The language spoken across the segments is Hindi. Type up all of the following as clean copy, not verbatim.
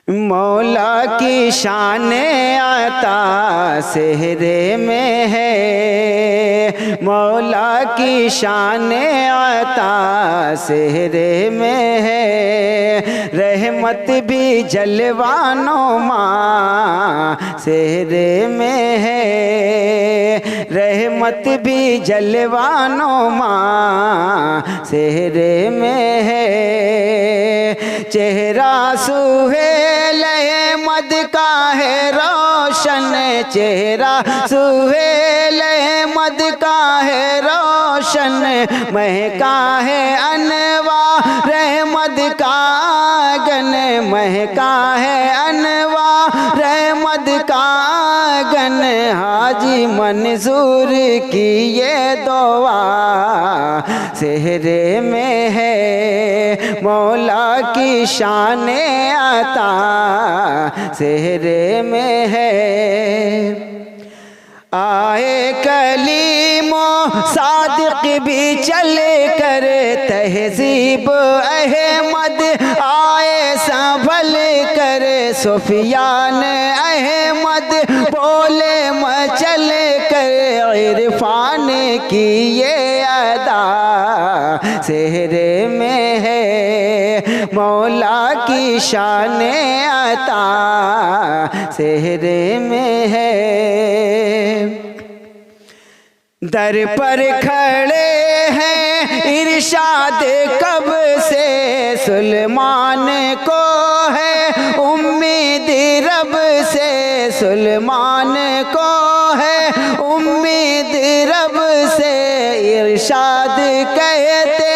मौला की शान आता सेहरे में है, मौला की शान आता सेहरे में है। रहमत भी जलवानों माँ सेहरे में है, रहमत भी जलवानों माँ सेहरे में है। चेहरा सुहेल अहमद का है रोशन, चेहरा सुहेल अहमद का है रोशन, महका है अनवार अहमद का आंगन, महका है अनवार अहमद का आंगन। हाजी मंसूर की ये दुआ सेहरे में है, मौला की शान आता सेहरे में है। आए कलीमो सादिक भी चले कर तहजीब अहमद, आए संभल कर सुफियान अहमद, बोले मचल कर इरफान की ये अदा सेहरे में है, मौला की शान आता सेहरे में है। दर पर खड़े हैं इरशाद कब से, सुलेमान को है उम्मीद रब से, सुलेमान को है उम्मीद रब से। इरशाद कहते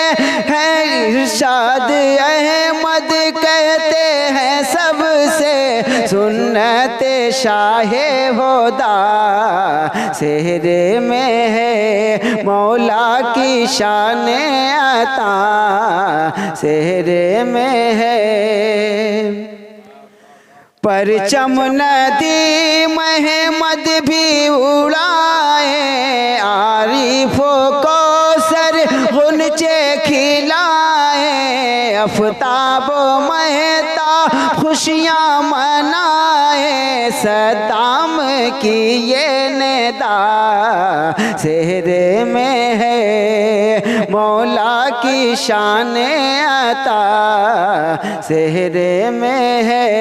हैं, इरशाद अहमद कहते हैं सबसे, सुन्नत शाहे होदा सेहरे में है, मौला की शान आता सेहरे में है। परचम नदी महमद भी उड़ाए, आरिफों को सर गुनचे खिलाए, अफ्ताब महता खुशियाँ मनाए, सद्दाम की ये नेदा सेहरे में है, मौला की शान आता सेहरे में है।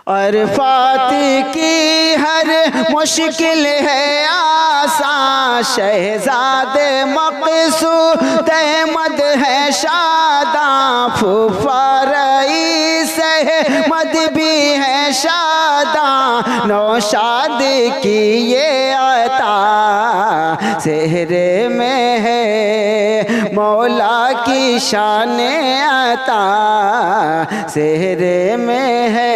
अरफात की हर मुश्किल है आसान, शहजादे मक़सूद अहमद है शादा, फूफा रईस अहमद भी है शादा, नौशाद की ये आता सेहरे में है, मौला की शान आता सेहरे में है।